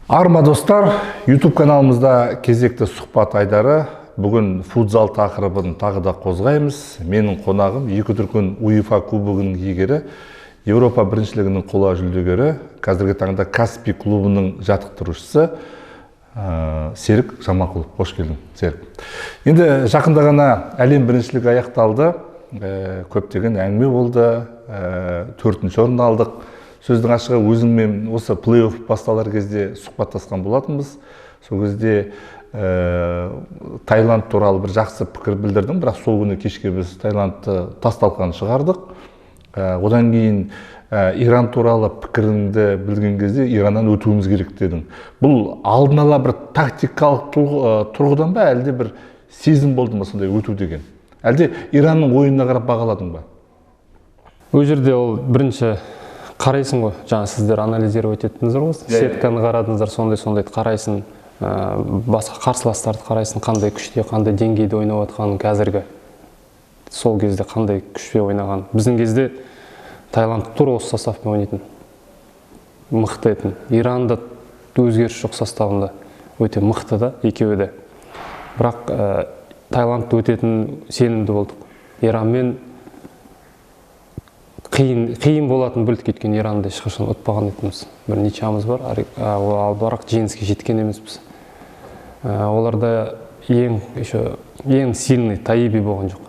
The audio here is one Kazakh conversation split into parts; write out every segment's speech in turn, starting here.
Арма достар, YouTube каналымызда кезекті сұхбат айдары. Бүгін футзал тақырыбын тағы да қозғаймыз. Менің қонағым екі дүркін УЕФА кубогының иегері, Еуропа біріншілігінің қола жүлдегері, қазіргі таңда Каспий клубының жаттықтырушысы Серік Жаманқұлов. Қош келдің, Серік. Енді жақында ғана әлем біріншілігі аяқталды. Көптеген әңгіме болды. 4-ші орын алдық. Сөздің ашығы өзіңмен осы плей-офф басталар кезде сұхбаттасқан болатынбыз. Сол кезде Таиланд туралы бір жақсы пікір білдірдім, бірақ сол күні кешке біз Таиландты тасталқан шығардық. Одан кейін Иран туралы пікіріңді білген кезде Ираннан өтуіміз керек дедің. Бұл алдын ала бір тактикалық тұрғыдан ба, әлде бір сезім болды ма сондай өту деген? Әлде Иранның ойынына қарап бағаладың ба? Ол жерде ол бірінші қарайсың ғой, жаңа сіздер анализировать еттіңіздер ғой, сетканы қарадыңыздар, сондай қарайсың, басқа қарсыластарды қарайсың, қандай күште, қандай деңгейде ойнап жатқанын, қазіргі сол кезде қандай күшпен ойнаған. Біздің кезде Таиланд тура осы составпен ойнайтын, мықты етін. Иранда өзгеріс жоқ составында, өте мықты да, екеуі де. Бірақ Таиландты өтетін сенімді болдық. Иранмен қиын болатын білдік, өйткені Иранды ешқашан ұтпаған етіміз. Бір ничамыз бар, ал бірақ жеңіске жеткен емеспіз. Оларда ең сильный Таиби болған жоқ.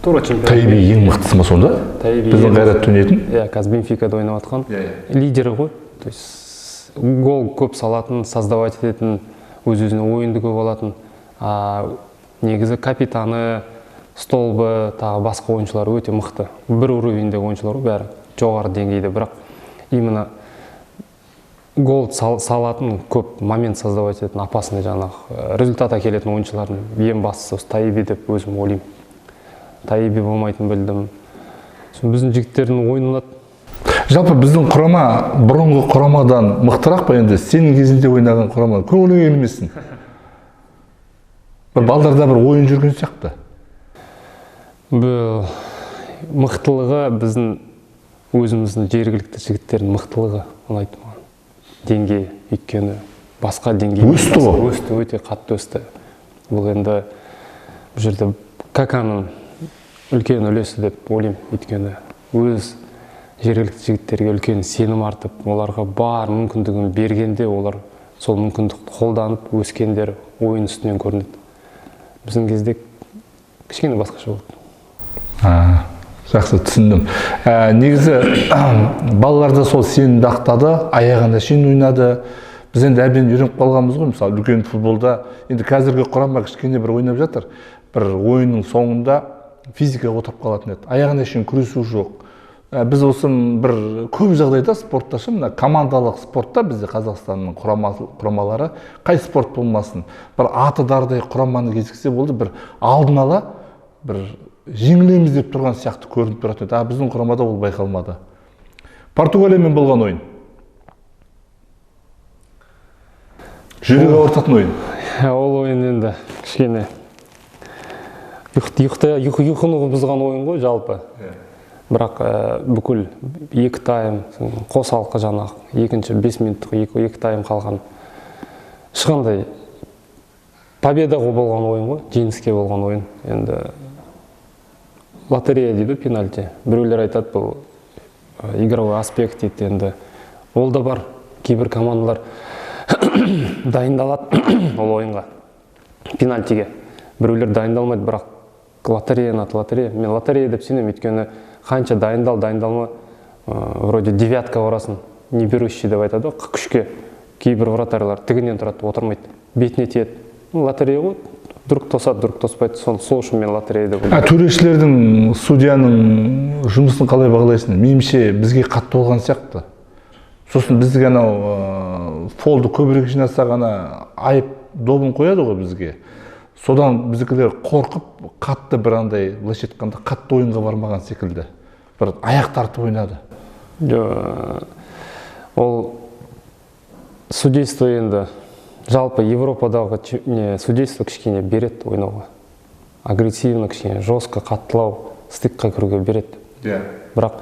Тура чемпион. Таиби ең мықтысы ма сонда? Біздің Қайрат ойнайтын? Иә, қазір Бенфикада ойнап жатқан. Лидері ғой. То есть гол көп салатын, создавать ететін, өз-өзіне ойынды көп алатын. Негізі капитаны, столбы, тағы басқа ойыншылар өте мықты. Бір уровеньде ойыншылар бәрі жоғары деңгейде, бірақ именно гол салатын, көп момент создавать ететін, опасный жаңағы результат әкелетін ойыншылардың ең бастысы Таиби деп өзім ойлаймын. Таиби болмайтын білдім. Біздің жігіттердің ойынына жалпы біздің құрама бұрынғы құрамадан мықтырақ па енді? Сенің кезінде ойнаған құрама көңіліңе келмесін. Бір балдарда бір ойын жүрген сияқты. Бұл мықтылығы біздің өзіміздің жергілікті жігіттердің мықтылығы ұнайды маған. Деңгей, өйткені басқа деңгей өсті ғой. Өсті, өте қатты өсті. Бұл енді бұл жерде Каканың үлкен үлесі деп ойлаймын, өйткені өз жергілікті жігіттерге үлкен сенім артып, оларға бар мүмкіндігін бергенде, олар сол мүмкіндікті қолданып өскендер ойын үстінен көрінеді. Біздің кезде кішкене басқаша болды. Жақсы түсіндім. Негізі балаларда сол сенімді ақтады, аяғында шен ойнады. Біз енді әбден үйреніп қалғанбыз ғой, мысалы үлкен футболда. Енді қазіргі құрама кішкене бір ойнап жатыр. Бір ойынның соңында физика отырып қалатын еді. Аяғында шен күресу жоқ. Біз осы бір көп жағдайда спортта, мына командалық спортта бізде Қазақстанның құрамалары қай спорт болмасын, бір аты дардай құраманы кезіксе болды, бір алдын ала бір жеңілеміз деп тұрған сияқты көрініп тұратын еді. Біздің құрамада ол байқалмады. Португалиямен болған ойын. Жүрегі ауыртатын ойын. Ол ойын енді кішкене ұйқыны бұзған ойын ғой жалпы. Бірақ бүкіл екі тайм, қосалқы жаңағы, екінші 5 минуттық екі тайм қалған. Ешқандай победаға болған ойын ғой, жеңіске болған ойын. Енді лотерея дейді, пенальти. Біреулер айтады, бұл игровой аспект дейді. Енді ол да бар. Кейбір командалар дайындалады ол ойынға, пенальтиге. Біреулер дайындалмайды, бірақ лотереяны аты лотерея. Мен лотерея деп сенемін, өйткені қанша дайындалма, вроде девятка орасын, не берущий деп айтады, күшке. Кейбір вратарлар тігінен тұрады, отырмайды, бетіне тиеді. Лотерея ғой, дұрық тосады, дұрық тоспайды, сол үшін мен лотерея деп ойлаймын. Төрешілердің, судьяның жұмысын қалай бағалайсың? Меніңше бізге қатты болған сияқты. Сосын бізге анау фолды көбірек жинаса ғана айып добын қояды ғой бізге. Содан біздікілер қорқып, қатты бір андай, былайша айтқанда, қатты ойынға бармаған секілді. Бір аяқ тартып ойнады. Ол судейство енді жалпы Европадағы судейство кішкене береді ойнауға. Агрессивно, кішкене жестко, қаттылау, стыкқа кіруге береді. Бірақ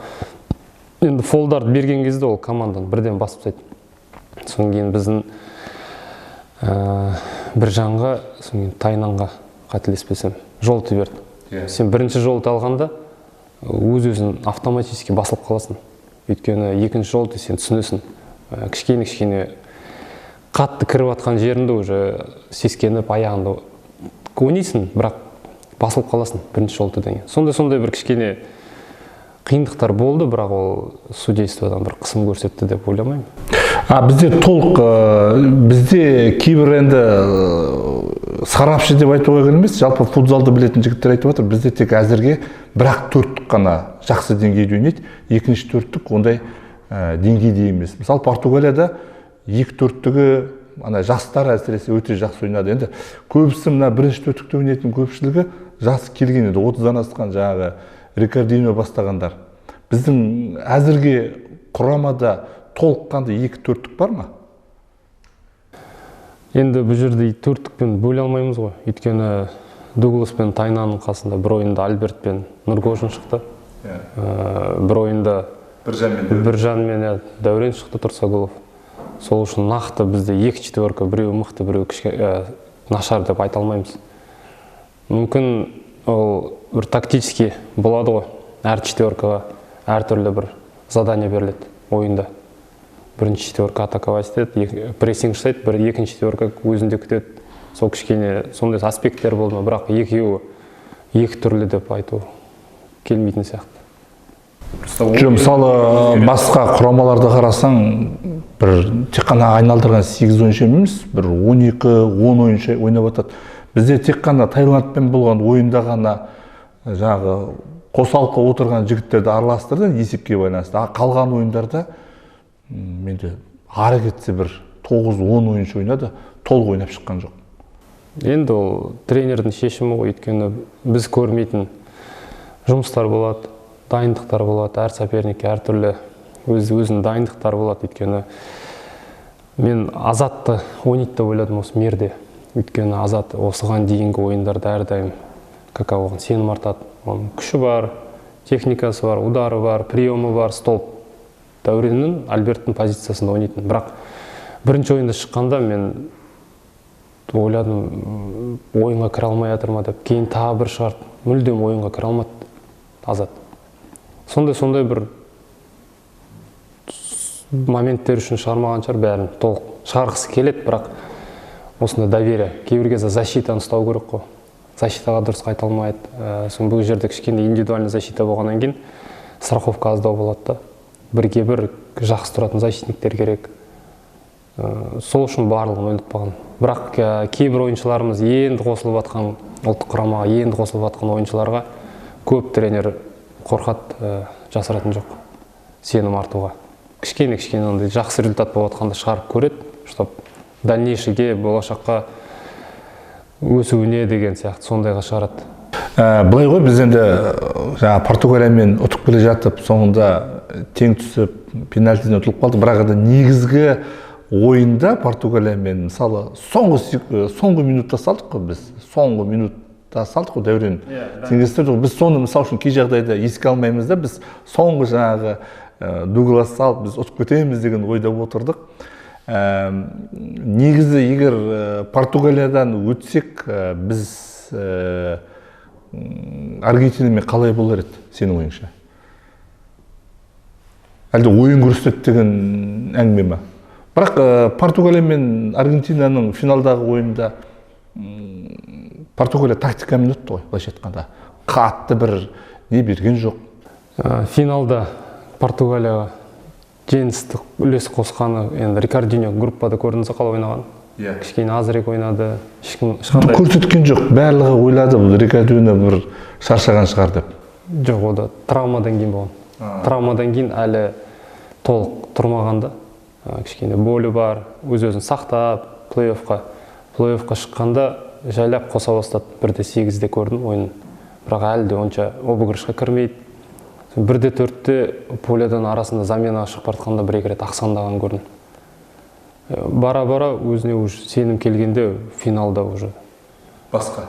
енді фолдарды берген кезде ол команданы бірден басып тастайды. Содан кейін біздің Біржанға, содан кейін Тайнанға қателеспесем жолты берді. Сен бірінші жолты алғанда өз-өзін автоматически басылып қаласың. Өйткені екінші жолты сен түсінесің. Кішкене қатты кіріп атқан жерінде уже сескеніп аяғында ойнайсың, бірақ басылып қаласың бірінші жолтыдан кейін. Сондай бір кішкене қиындықтар болды, бірақ ол судействодан бір қысым көрсетті деп ойламаймын. Бізде толық, бізде кейбір енді сарапшы деп айтуға келмес, жалпы футзалды білетін жігіттер айтып отыр, бізде тек әзірге бірақ төрттік қана жақсы деңгейде ойнайды, екінші төрттік ондай деңгейде емес. Мысалы Португалияда екі төрттігі жастар әсіресе өте жақсы ойнады. Енді көбісі мына бірінші төрттікте ойнайтын көпшілігі жасы келген еді, 30-дан асқан жаңағы Рикардиньо бастағандар. Біздің әзірге құрамада толыққанды екі төрттік бар ма? Енді бұл жерде төрттікпен бөле алмаймыз ғой. Өйткені Дуглас пен Тайнанның қасында бір ойында Альберт пен Нұрғожин шықты. Бір ойында Біржан мен Дәурен шықты, Тұрсағұлов. Сол үшін нақты бізде екі четверка, біреу мықты, біреу нашар деп айта алмаймыз. Мүмкін ол бір тактически болады ғой. Әр четверкаға әртүрлі бір задание беріледі ойында. Бірінші четверка атаковать етеді, прессинг жасайды, екінші четверка өзінде күтеді. Сол кішкене сондай аспекттер болды ма, бірақ екеуі екі түрлі деп айту келмейтін сияқты. Мысалы басқа құрамаларды қарасаң, бір тек қана айналдырған 8 ойыншы емес, бір 12-10 ойыншы ойнап жатады. Бізде тек қана Таиландпен болған ойында ғана жағы қосалқы отырған жігіттерді араластырды есепке байланысты. Қалған ойындарда менде ары кетсе бір 9-10 ойыншы ойнады, толық ойнап шыққан жоқ. Енді ол тренердің шешімі ғой, өйткені біз көрмейтін жұмыстар болады, дайындықтар болады, әр соперникке әртүрлі өзінің дайындықтар болады. Өйткені мен Азатты ойнайды деп ойладым осы мерде. Өйткені Азат осыған дейінгі ойындарда әрдайым оған сенім артады. Оның күші бар, техникасы бар, удары бар, приемы бар, столб. Дәуреннің Альберттің позициясында ойнайтын. Бірақ бірінші ойында шыққанда мен ойладым, ойынға кіре алмай жатыр ма деп. Кейін тағы бір шығарды, мүлдем ойынға кіре алмады Азат. Сондай бір моменттер үшін шығармаған шығар, бәрін толық шығарғысы келеді, бірақ осында доверие. Кейбір кезде защитаны ұстау керек қой. Защитаға дұрыс қайта алмайды. Бұл жерде кішкене индивидуальный защита болғаннан кейін страховка аздау болады да. Бірге бір жақсы тұратын защитниктер керек. Сол үшін барлығын өліп қалған. Бірақ кейбір ойыншыларымыз енді қосылып жатқан ұлттық құрамаға, енді қосылып жатқан ойыншыларға көп тренер қорқады, жасыратын жоқ. Сенім артуға. Кішкене ондай жақсы результат болып жатқанда шығарып көреді, чтоб дальнейшіге, болашаққа өсуіне деген сияқты сондайға шығарады. Былай ғой, біз енді Португалиямен ұтып келе жатып, соңында тең түсіп, пенальтиден ұтылып қалды. Бірақ енді негізгі ойында Португалиямен, мысалы, соңғы минутта салдық қой біз. Соңғы минутта салдық қой Дәурен. Теңестірдік. Біз соны мысал үшін кей жағдайда еске алмаймыз да, біз соңғы жаңағы Дуглас салып, біз ұтып кетеміз деген ойда отырдық. Негізі егер Португалиядан өтсек, біз Аргентинамен қалай болар еді, сенің ойыңша? Әлде ойын көрсетеді деген әңгіме ма? Бірақ Португалия мен Аргентинаның финалдағы ойында Португалия тактикамен өтті ғой, былайша айтқанда. Қатты бір не берген жоқ. Финалда Португалияға жеңістік үлес қосқаны, енді Рикардиньо группада көрдіңіз қалай ойнаған? Кішкене азырақ ойнады, ешқандай көрсеткен жоқ. Барлығы ойлады, бұл Рикардиньо бір шаршаған шығар деп. Жоқ, ода травмадан кейін болған. Травмадан кейін әлі толық тұрмағанда, кішкене болі бар, өз-өзін сақтап, плей-оффқа шыққанда жайлап қоса бастады. 1-8-де көрдім ойын. Бірақ әлі де онша обыгрышқа кірмейді. 1-4-те полядан арасында заменаға шығып бартқанда бір-екі рет ақсаңдаған көрдім. Бара-бара өзіне сенім келгенде финалда уже басқа.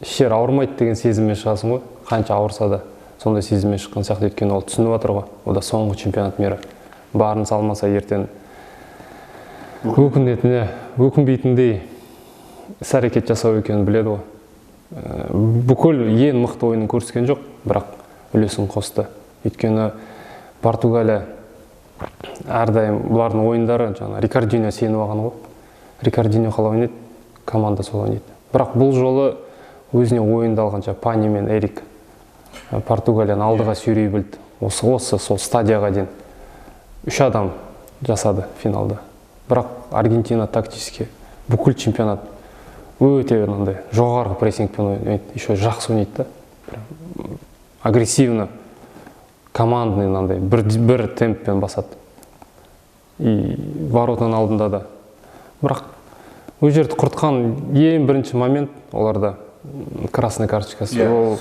Шер ауырмайды деген сезіммен шығасың ғой. Қанша ауырса да сондай сезіммен шыққан сияқты, өйткені ол түсініп отыр ғой. Ода соңғы чемпионат мері. Барын салмаса ертең өкінетіне өкінбейтіндей іс-әрекет жасау екенін біледі ғой. Бүкіл ең мықты ойынын көрсеткен жоқ, бірақ үлесін қосты. Өйткені Португалия әрдайым бұлардың ойындары жаңа Рикардиньо сеніп алған ғой. Рикардиньо қалай ойнайды, команда сол ойнайды. Бірақ бұл жолы өзіне ойынды алғанша Пани мен Эрик Португалияны алдыға сүйрей білді. Осы сол стадияға дейін 3 адам жасады финалда. Бірақ Аргентина тактически бүкіл чемпионат өте жоғарғы прессингпен ойнайды, еще жақсы ойнайды да. Агрессивно, командный бір темппен басады. И воротаның алдында да. Бірақ өз жерді құртқан ең бірінші момент оларда красный карточкасы. Ол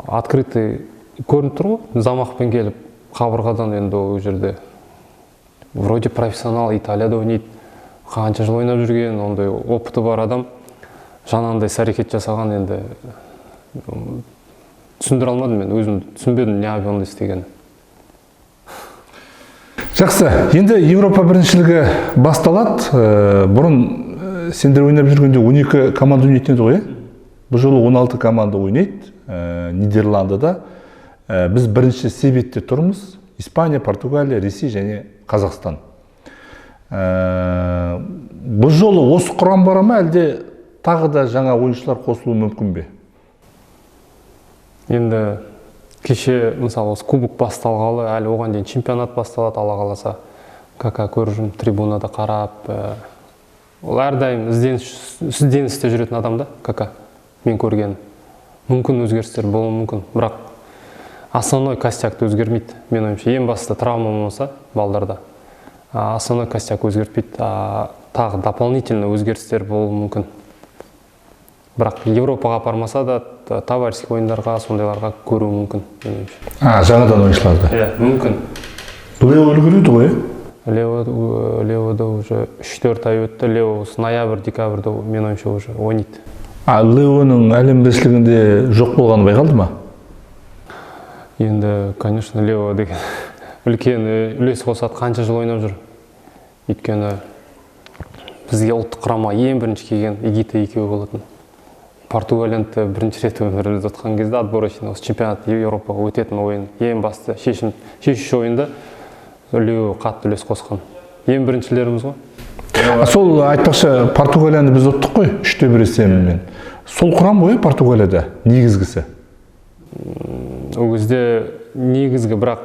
открытый көрініп тұр ғой, замақпен келіп қабырғадан енді ол жерде вроде профессионал, Италияда ойнайды, қанша жыл ойнап жүрген, ондай опыты бар адам жаңағындай іс-әрекет жасаған, енді түсіндіре алмадым, мен өзім түсінбедім не ондай істегенін. Жақсы, енді Европа біріншілігі басталады. Бұрын сендер ойнап жүргенде 12 команда ойнайтын еді ғой, бұл жолы 16 команда ойнайды Нидерландыда. Біз бірінші себетте тұрмыз: Испания, Португалия, Ресей және Қазақстан. Бұл жолы осы құрам бара ма, әлде тағы да жаңа ойыншылар қосылуы мүмкін бе? Енді кеше мысалы осы кубок басталғалы, әлі оған дейін чемпионат басталады, Алла қаласа. Кака көріп жүрмін, трибунада қарап. Ол әрдайым ізденісте жүретін адам да, кака мен көрген. Мүмкін өзгерістер болуы мүмкін, бірақ основной костякты өзгермейді. Мен ойымша, ең басты травма болмаса балдарда, основной костяк өзгертпейді, тағы дополнительно өзгерістер болуы мүмкін. Бірақ Европаға апармаса да товарищеских ойындарға, сондайларға көру мүмкін. Жаңадан ойыншыларды? Мүмкін. Лео үлгереді ғой? Леода уже 3-4 ай өтті. Лео ноябрь-декабрьда мен ойымша уже ойнайды. Леоның әлем біріншілігінде жоқ болғаны байқалды ма? Енді, конечно, Лео деген үлкен үлес қосады, қанша жыл ойнап жүр. Өйткені бізге ұлттық құрама ең бірінші келген Игита екеуі болатын. Португалияны бірінші рет өмірімізде отқан кезде отборочный осы чемпионат Европаға өтетін ойын, ең басты шешуші ойында Лео қатты үлес қосқан. Ең біріншілеріміз ғой. Сол айтпақшы, Португалияны біз ұттық қой, 3-1 есебімен. Сол құрам ғой Португалияда негізгісі? Ол кезде негізгі, бірақ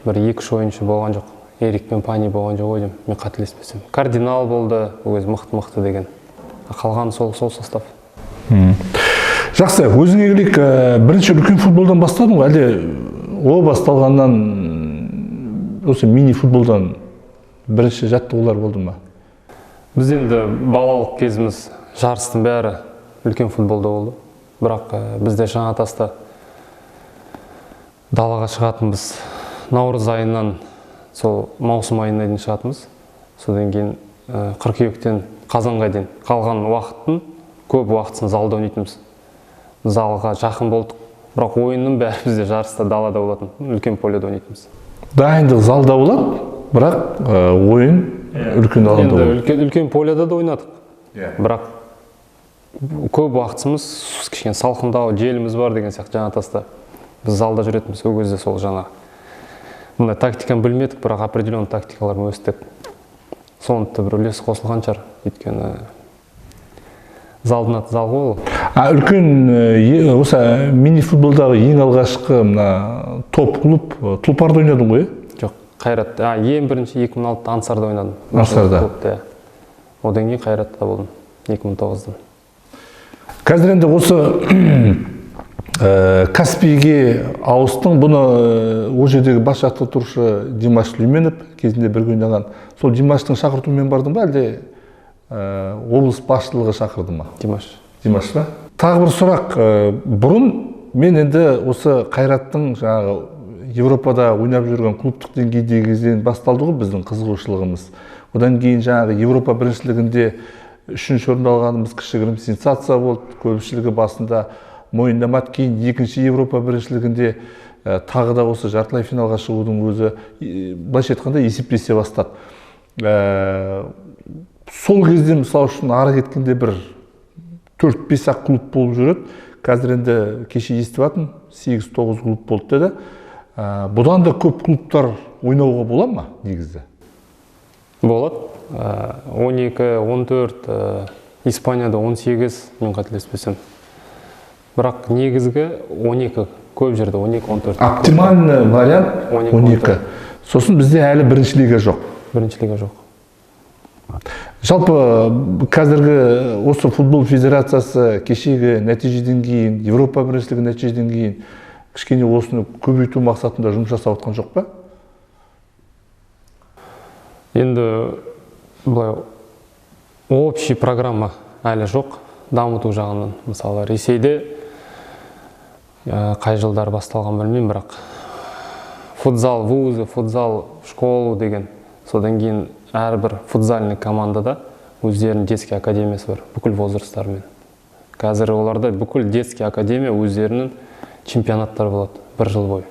бір 2-3 ойыншы болған жоқ. Эрик пен Пани болған жоқ ойдым, мен қателеспесем. Кардинал болды, ол кезде мықты деген. Қалған сол состав. Жақсы, өзіңе келейік, бірінші үлкен футболдан бастадың ғой, әлде о басталғаннан осы мини футболдан бірінші жаттығулар болды ма? Біз енді балалық кезіміз жарыстың бәрі үлкен футболда болды. Бірақ бізде Жаңатаста далаға шығатынбыз. Наурыз айынан сол маусым айына дейін шығатынбыз. Содан кейін қыркүйектен қазанға дейін қалған уақыттың көп уақытын залда ойнайтынбыз. Залға жақын болдық, бірақ ойынның бәрі бізде жарыста далада болатын, үлкен поледе ойнайтынбыз. Дайындық залда болады, бірақ ойын үлкен алаңда болады. Үлкен поледе де ойнадық. Бірақ көп уақытымыз кішкене салқындау, желіміз бар деген сияқты Жаңатаста. Біз залда жүретінбіз, ол кезде сол жаңа. Мұндай тактиканы білмедік, бірақ определенный тактикаларын өстік. Сондықта бір үлес қосылған шығар, өйткені залдың аты зал ғой. Үлкен осы мини футболдағы ең алғашқы топ-клуб Тұлпарда ойнадың ғой? Жоқ, Қайрат. Ең бірінші 2006-та Ансарда ойнадым. Ансарда. Одан кейін Қайратта болдым 2009-дан. Қазір енді осы Каспийге ауыстың, бұны ол жердегі бас жаттықтырушы Димаш Сүлейменов кезінде бірге ойнаған. Сол Димаштың шақыртуымен бардың ба, әлде облыс басшылығы шақырды ма? Димаш па? Тағы бір сұрақ. Бұрын мен енді осы Қайраттың жаңағы Европада ойнап жүрген клубтық деңгейдегіден басталды ғой біздің қызығушылығымыз. Одан кейін жаңағы Европа біріншілігінде 3-ші орын алғанымыз кішігірім сенсация болды. Көпшілігі басында мойындамады, кейін 2-ші Европа біріншілігінде тағы да осы жартылай финалға шығудың өзі былайша айтқанда есептесе бастады. сол кезде мысалы үшін ары кеткенде бір 4-5 ақ клуб болып жүреді. Қазір енді кеше естіп жатырмын, 8-9 клуб болды деді. Бұдан да көп клубтар ойнауға бола ма негізі? Болады. 12, 14, Испанияда 18, мен қателеспесем. Бірақ негізгі 12, көп жерде 12-14. Оптимальный вариант 12. Сосын бізде әлі бірінші лига жоқ. Бірінші лига жоқ. Жалпы қазіргі осы футбол федерациясы кешегі нәтижеден кейін, Европа біріншілігі нәтижеден кейін кішкене осыны көбейту мақсатында жұмыс жасап отқан жоқ па? Енді былай общий программа әлі жоқ, дамыту жағынан. Мысалы, Ресейде қай жылдар басталған білмеймін, бірақ футзал вузы, футзал школу деген, содан кейін әрбір футзальный командада өздерінің детский академиясы бар, бүкіл возрасттармен. Қазір оларда бүкіл детский академия өздерінің чемпионаттары болады бір жыл бойы.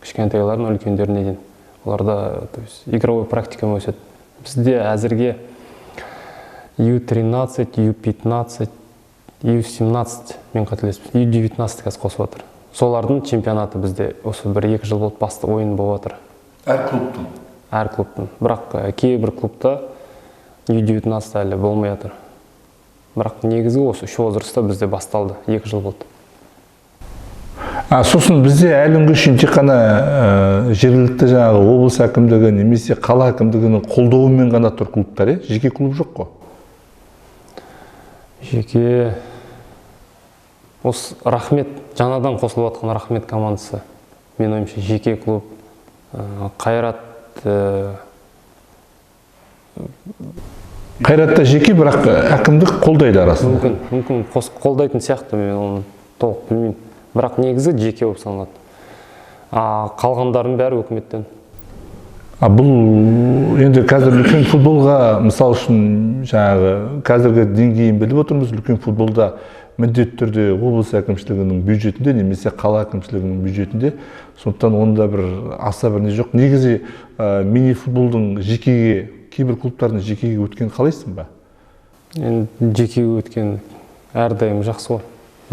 Кішкентайлардың үлкендеріне дейін. Оларда игровой практика өседі. Бізде әзірге U13, U15, U17, мен қателеспесем, U19 қазір қосып отыр. Солардың чемпионаты бізде осы 1-2 жыл болды басты ойын болып отыр. Әр клубтың? Әр клубтың. Бірақ кейбір клубта U19 әлі болмай жатыр. Бірақ негізгі осы үш возраста бізде басталды, 2 жыл болды. Сосын бізде әлі күнге шейін тек қана жергілікті жаңағы облыс әкімдігі немесе қала әкімдігінің қолдауымен ғана тұр клубтар, жеке клуб жоқ қой? Жеке осы Рахмет, жаңадан қосылып жатқан Рахмет командасы, мен ойымша жеке клуб. Қайрат Қайратта жеке, бірақ әкімдік қолдайды арасында. Мүмкін қолдайтын сияқты, мен оны толық білмеймін. Бірақ негізі жеке болып саналады. Қалғандардың бәрі өкіметтен. Бұл енді қазір үлкен футболға, мысал үшін жаңағы қазіргі деңгейін біліп отырмыз, үлкен футболда міндетті түрде облыс әкімшілігінің бюджетінде немесе қала әкімшілігінің бюджетінде, сондықтан онда бір аса бір не жоқ. Негізі мини футболдың жекеге, кейбір клубтардың жекеге өткен қалайсың ба? Жекеге өткен әрдайым жақсы ғой.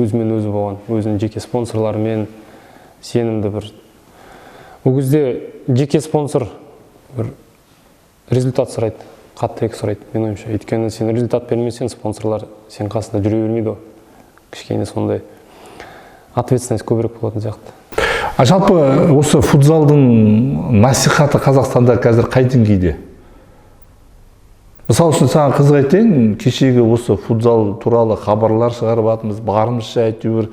Өзімен өзі болған, өзінің жеке спонсорларымен сенімді бір. Ол кезде жеке спонсор бір результат сұрайды, қаттырек сұрайды, мен ойымша. Өйткені сен результат бермесең, спонсорлар сен қасында жүре бермейді. Кішкене сондай ответственность көбірек болатын сияқты. Жалпы осы футзалдың насихаты Қазақстанда қазір қай деңгейде? Мысалы үшін саған қызық айтайын, кешегі осы футзал туралы хабарлар шығарып атымыз, барымызша әйтеуір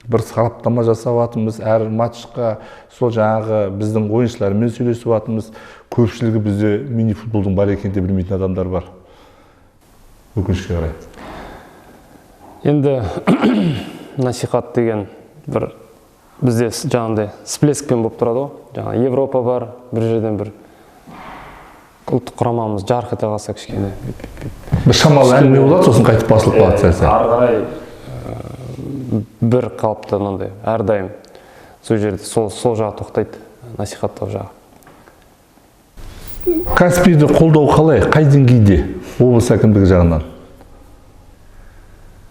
бір сараптама жасап атымыз, әр матчқа сол жаңағы біздің ойыншылармен сөйлесіп атымыз, көпшілігі бізде мини футболдың бар екенін де білмейтін адамдар бар. Өкінішке қарай. Енді насихат деген бір бізде жаңағыдай всплескпен болып тұрады ғой. Жаңа Европа бар, бір жерден бір ұлттық құрамамыз жарқ ете қалса кішкене. Бір шамалы әңгіме болады, сосын қайтып басылып қалады сәл-сәл. Ары қарай бір қалыпты мынандай, әрдайым сол жерде сол жағы тоқтайды, насихаттау жағы. Каспийді қолдау қалай, қай деңгейде облыс әкімдігі жағынан?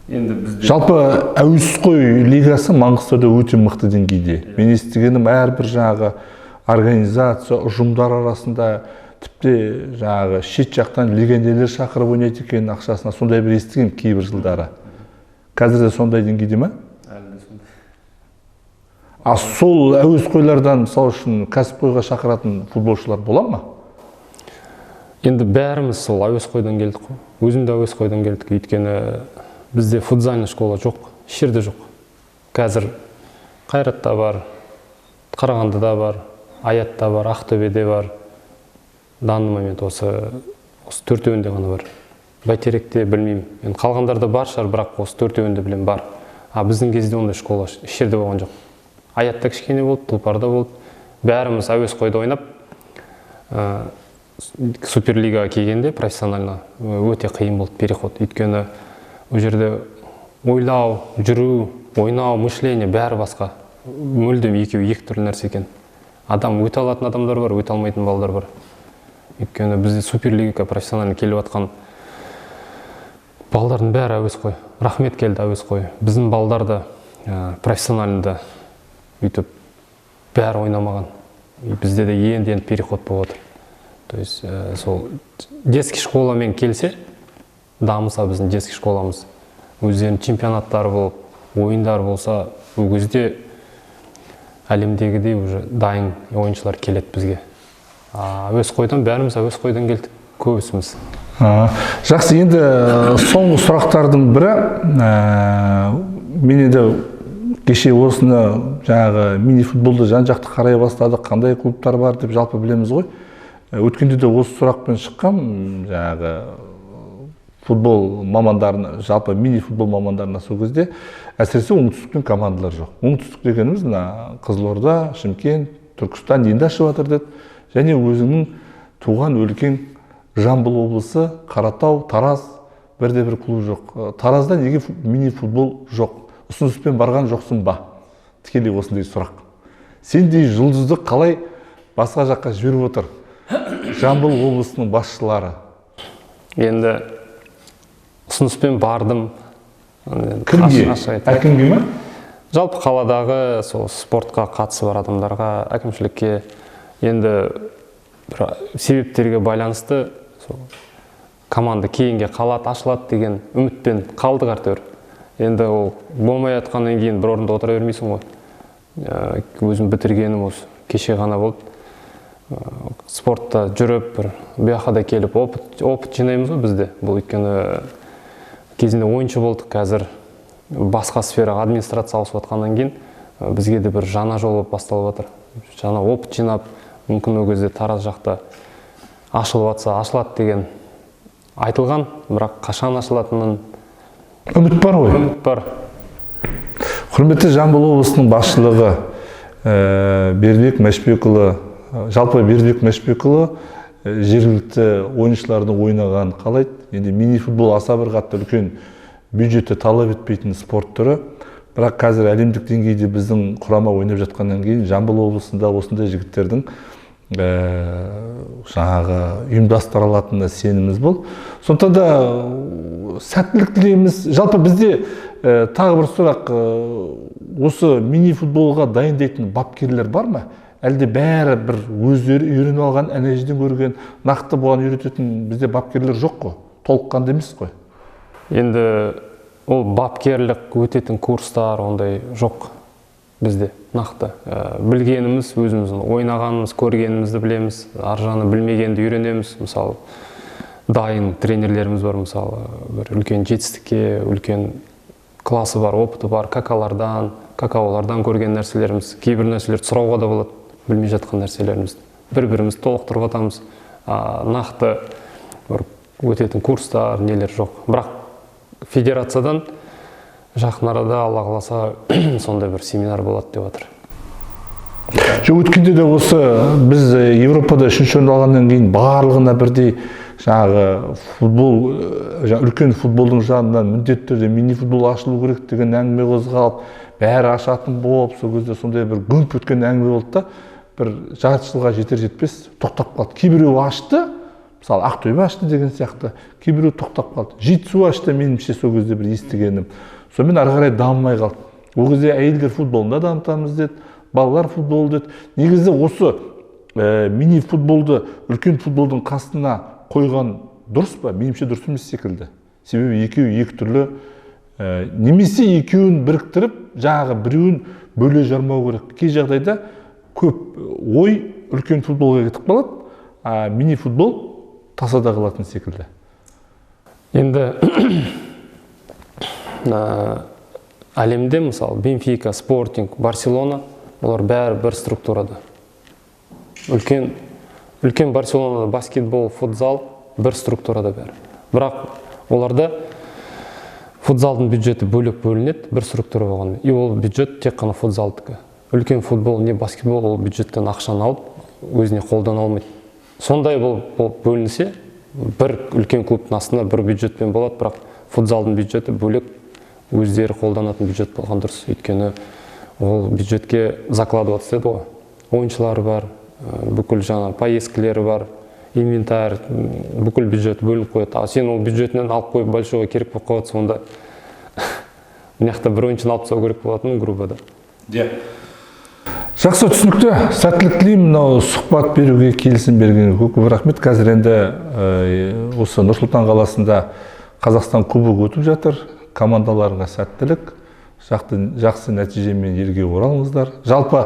Жалпы әуесқой лигасы Маңғыстауда өте мықты деңгейде. Мен естігенім әрбір жаңағы организация, ұжымдар арасында тіпті жаңағы шет жақтан легионерлер шақырып ойнайды екен ақшасына, сондай бір естігем кейбір жылдары. Қазір де сондай деңгейде ме? Әлі де сондай. Сол әуесқойлардан мысалы үшін кәсіпқойға шақыратын футболшылар бола ма? Енді бәріміз сол әуесқойдан келдік қой. Өзім де әуесқойдан келдік, өйткені бізде футзальный школа жоқ, жерде жоқ. Қазір Қайратта бар, Қарағандыда бар, Аятта бар, Ақтөбеде бар. Данный момент осы төртеуінде ғана бар. Бәйтеректе білмеймін. Енді қалғандарда бар шығар, бірақ осы төртеуінде білем бар. Біздің кезде ондай школа жерде болған жоқ. Аятта кішкене болды, Тұлпарда болды. Бәріміз әуесқойда ойнап, Суперлигаға келгенде профессионально өте қиын болды переход. Өйткені ол жерде ойлау, жүру, ойнау, мышление бәрі басқа. Мүлдем екі түрлі нәрсе екен. Адам өте алатын адамдар бар, өте алмайтын балдар бар. Өйткені бізде Суперлигаға профессионально келіп жатқан балдардың бәрі әуесқой. Рахмет келді әуесқой. Біздің балдарды профессионалында өйтіп бәрі ойнамаған. Бізде де енді переход болып отыр. То есть сол детский школамен келсе, дамыса біздің детский школамыз, өздерінің чемпионаттары болып, ойындар болса, ол кезде әлемдегідей уже дайын ойыншылар келеді бізге. Әуесқойдан бәріміз әуесқойдан келдік, көбісіміз. Жақсы, енді соңғы сұрақтардың бірі, мен енді кеше осыны жаңағы мини-футболды жан-жақты қарай бастады, қандай клубтар бар деп жалпы білеміз ғой. Өткенде де осы сұрақпен шыққам, жаңағы футбол мамандарына, жалпы мини-футбол мамандарына сол кезде әсіресе оңтүстіктен командалар жоқ. Оңтүстік дегеніміз Қызылорда, Шымкент, Түркістан енді ашып жатыр деді. Және өзінің туған өлкең Жамбыл облысы, Қаратау, Тараз, бірде-бір клуб жоқ. Таразда неге мини-футбол жоқ? Ұсыныспен барған жоқсың ба? Тікелей осындай сұрақ. Сендей жұлдызды қалай басқа жаққа жіберіп отыр Жамбыл облысының басшылары? Енді ұсыныспен бардым. Кімге? Әкімге ме? Жалпы қаладағы сол спортқа қатысы бар адамдарға, әкімшілікке, енді бір себептерге байланысты команда кейінге қалады, ашылады деген үмітпен қалдық әйтеуір. Енді ол болмай жатқаннан кейін бір орында отыра бермейсің ғой. Өзім бітіргенім осы кеше ғана болды. Спортта жүріп, бір бұяққа келіп опыт жинаймыз ғой бізде. Бұл өйткені кезінде ойыншы болдық, қазір басқа сфераға администрация ауысып жатқаннан кейін бізге де бір жаңа жол болып басталып жатыр. Жаңа опыт жинап, мүмкін ол кезде Тараз жақта ашылып жатса, ашылады деген айтылған, бірақ қашан ашылатынын үміт бар ғой. Үміт бар. Құрметті Жамбыл облысының басшылығы Бердібек Мәшбекұлы, жалпы Бердібек Мәшбекұлы жергілікті ойыншылардың ойнаған қалайды. Енді мини-футбол аса бір қатты үлкен бюджетті талап етпейтін спорт түрі. Бірақ қазір әлемдік деңгейде біздің құрама ойнап жатқаннан кейін Жамбыл облысында осындай жігіттердің жаңағы ұйымдастырылатынына сеніміміз бол. Сондықтан да сәттілік тілейміз. Жалпы бізде тағы бір сұрақ, осы мини-футболға дайындайтын бапкерлер бар ма? Әлде бәрі бір өздері үйреніп алған, әнежіден көрген, нақты бұған үйрететін бізде бапкерлер жоқ қой? Толыққанды емес қой? Енді ол бапкерлік өтетін курстар ондай жоқ бізде нақты. Білгеніміз, өзіміздің ойнағанымыз, көргенімізді білеміз, аржаны білмегенді үйренеміз. Мысалы, дайын тренерлеріміз бар, мысалы, бір үлкен жетістікке, үлкен класы бар, опыты бар, какаолардан көрген нәрселеріміз, кейбір нәрселерді сұрауға да болады, білмей жатқан нәрселерімізді. Бір-бірімізді толықтырып жатамыз. Нақты өтетін курстар, нелер жоқ. Бірақ федерациядан жақын арада Алла қаласа сондай бір семинар болады деп жатыр. Өткенде де осы біз Европада үшінші орын алғаннан кейін барлығына бірдей жаңағы футбол, үлкен футболдың жанынан міндетті түрде мини-футбол ашылу керек деген әңгіме қозғалып, бәрі ашатын болып, сол кезде сондай бір гүмп өткен әңгіме болды да, бір жарты жылға жетер-жетпес тоқтап қалды. Кейбіреу ашты, мысалы Ақтөбе ашты деген сияқты, кейбіреу тоқтап қалды. Жетісу ашты, меніңше сол кезде бір естігенім. Сонымен ары қарай дамымай қалды. Ол кезде әйелдер футболында дамытамыз деді, балалар футбол деді. Негізі осы мини-футболды үлкен футболдың қасына қойған дұрыс па? Меніңше дұрыс емес секілді. Себебі екеуі екі түрлі, немесе екеуін біріктіріп, жаңағы біреуін бөле жармау керек. Кей жағдайда көп ой үлкен футболға кетіп қалады, а мини-футбол тасада қалатын секілді. Енді әлемде, мысалы, Бенфика, Спортинг, Барселона, олар бәрі бір структурада. Үлкен Барселонада баскетбол, футзал бір структурада бәрі. Бірақ оларда футзалдың бюджеті бөлінеді, бір структура болғанымен. И ол бюджет тек қана футзалдікі. Үлкен футбол, не баскетбол, ол бюджеттен ақшаны алып, өзіне қолдана алмайды. Сондай бұл бөлінсе, бір үлкен клубтың астында бір бюджетпен болады, бірақ футзалдың бюджеті бөлек, өздері қолданатын бюджет болған дұрыс. Өйткені ол бюджетке закладываться еді ғой. Ойыншылары бар, бүкіл жаңа поездкілері бар, инвентарь, бүкіл бюджет бөлініп қояды. А сен ол бюджетінен алып қойып большойға керек болып қалады, сонда мына жақта бір ойыншыны алып тастау керек болатын, грубо да. Жақсы, түсінікті. Сәттілік тілеймін. Мынау сұхбат беруге, келісім бергенге көп рахмет. Қазір енді осы Нұр-Сұлтан қаласында Қазақстан кубогы өтіп жатыр. Командаларға сәттілік, жақсы нәтижемен елге оралыңыздар. Жалпы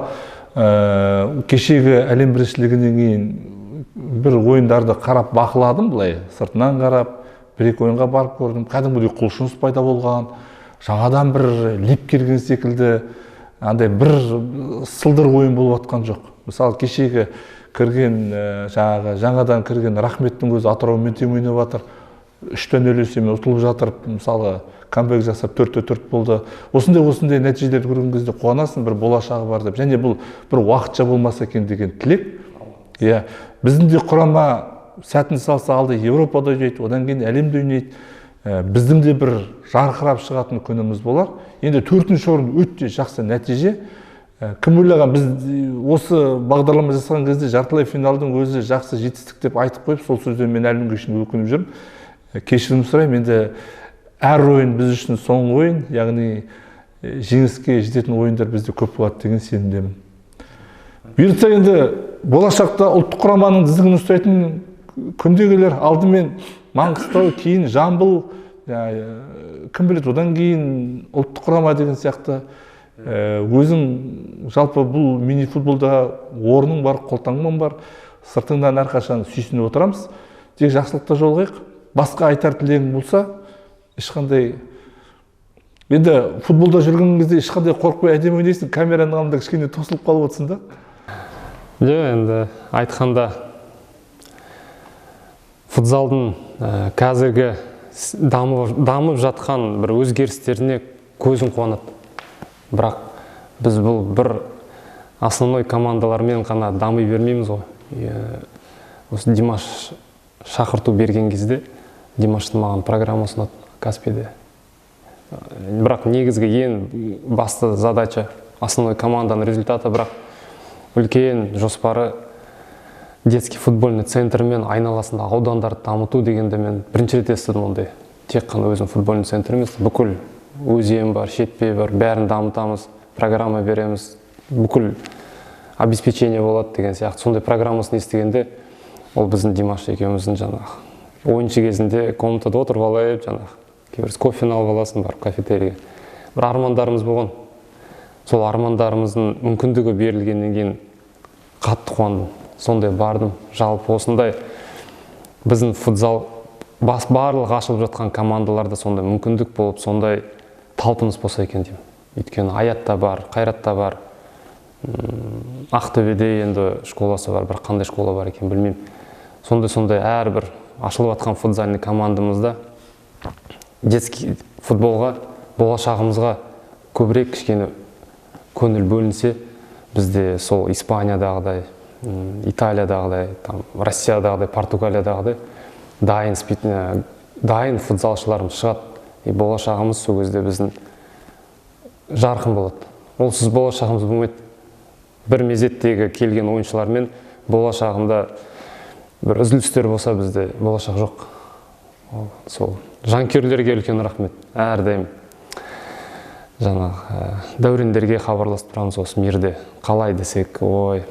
кешегі әлем біріншілігінен кейін бір ойындарды қарап бақыладым, былай сыртынан қарап, бір-екі ойынға барып көрдім. Кәдімгідей құлшыныс пайда болған, жаңадан бір леп келген секілді, андай бір сылдыр ойын болып жатқан жоқ. Мысалы, кешегі кірген, жаңадан кірген Рахметтің өзі Атыраумен тең ойнап жатыр. 3-0 есебімен ұтылып жатыр. Мысалы, камбэк жасап 4-4 болды. Осындай нәтижелер көрген кезде қуанасың, бір болашағы бар деп. Және бұл бір уақытша болмаса екен деген тілек. Біздің де құрама сәтін салса алды Европада ойнайды, одан кейін әлемде ойнайды. Біздің де бір жарқырап шығатын күніміз болар. Енді 4-ші орын өте жақсы нәтиже. Кім ойлаған, біз осы бағдарлама жасаған кезде жартылай финалдың өзі жақсы жетістік деп айтып қойып, сол сөзден мен әлі күнге шейін өкініп жүрмін. Кешірім сұраймын, енді әр ойын біз үшін соңғы ойын, яғни жеңіске жететін ойындар бізде көп болады деген сенімдемін. Бұйыртса енді болашақта ұлттық құраманың тізгінін ұстайтын күнде келер. Алдымен Маңғыстау, кейін Жамбыл, кім біледі, одан кейін ұлттық құрама деген сияқты. Өзің жалпы бұл мини-футболда орның бар, қолтаңбаң бар. Сыртыңнан әрқашан сүйсініп отырамыз. Тек жақсылықта жолығайық. Басқа айтар тілегің болса, ешқандай... Енді футболда жүрген кезде ешқандай қорықпай әдемі ойнайсың, камераның алдында кішкене тосылып қалып отырсың да? Енді айтқанда футзалдың қазіргі дамып жатқан бір өзгерістеріне көзің қуанады. Бірақ біз бұл бір основной командалармен ғана дами бермейміз ғой. Осы Димаш шақырту берген кезде Димаштың маған программа ұсынады Каспийде. Бірақ негізгі ең басты задача основной команданың результаты, бірақ үлкен жоспары детский футбольный центрмен айналасында аудандарды дамыту дегенде мен бірінші рет естідім ондай. Тек қана өзім футбольный центр емес, бүкіл өзен бар, шетпе бар, бәрін дамытамыз, программа береміз, бүкіл обеспечение болады деген сияқты. Сондай программасын естігенде, ол біздің Димаш екеуміздің жаңағы ойыншы кезінде комнатада отырып алып, жаңағы кейбір кофені алып аласың, барып кафетерийге. Бір армандарымыз болған. Сол армандарымыздың мүмкіндігі берілгеннен кейін қатты қуандым. Сондай бардым. Жалпы осындай біздің футзал барлық ашылып жатқан командаларда сондай мүмкіндік болып, сондай талпыныс болса екен деймін. Өйткені Аятта бар, Қайратта бар, Ақтөбеде енді школасы бар, бір қандай школа бар екен білмеймін. Сондай әрбір ашылып жатқан футзальный командамызда детский футболға, болашағымызға көбірек кішкене көңіл бөлінсе, бізде сол Испаниядағыдай, Италиядағыдай, Россиядағыдай, Португалиядағыдай дайын футзалшыларымыз шығады. Болашағымыз сол кезде біздің жарқын болады. Олсыз болашағымыз болмайды. Бір мезеттегі келген ойыншылармен болашағында бір үзілістер болса, бізде болашақ жоқ. Сол жанкүйерлерге үлкен рахмет. Әрдайым дәурендерге хабарласып тұрамыз осы мерде. Қалай десек, ой,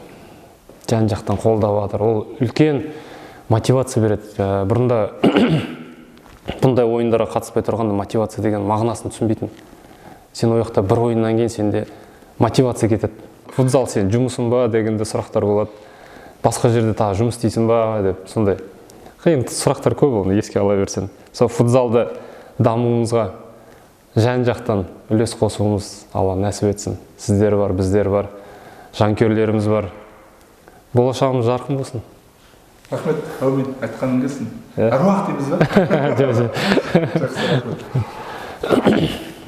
жан-жақтан қолдап жатыр. Ол үлкен мотивация береді. Бұрында бұндай ойындарға қатыспай тұрғанда мотивация деген мағынасын түсінбейтін. Сен ояқта бір ойыннан кейін сенде мотивация кетеді. Футзал сен жұмысың ба дегенде сұрақтар болады. Басқа жерде тағы жұмыс істейсің ба деп, сондай қиын сұрақтар көп, оны еске ала берсең. Сол футзалды дамуымызға жан-жақтан үлес қосуымыз Алла нәсіп етсін. Сіздер бар, біздер бар, жанкүйерлеріміз бар. Болашағымыз жарқын болсын. Рахмет, әумин, айтқаның келсін. Әруақ дейміз ба? Жақсы, рахмет.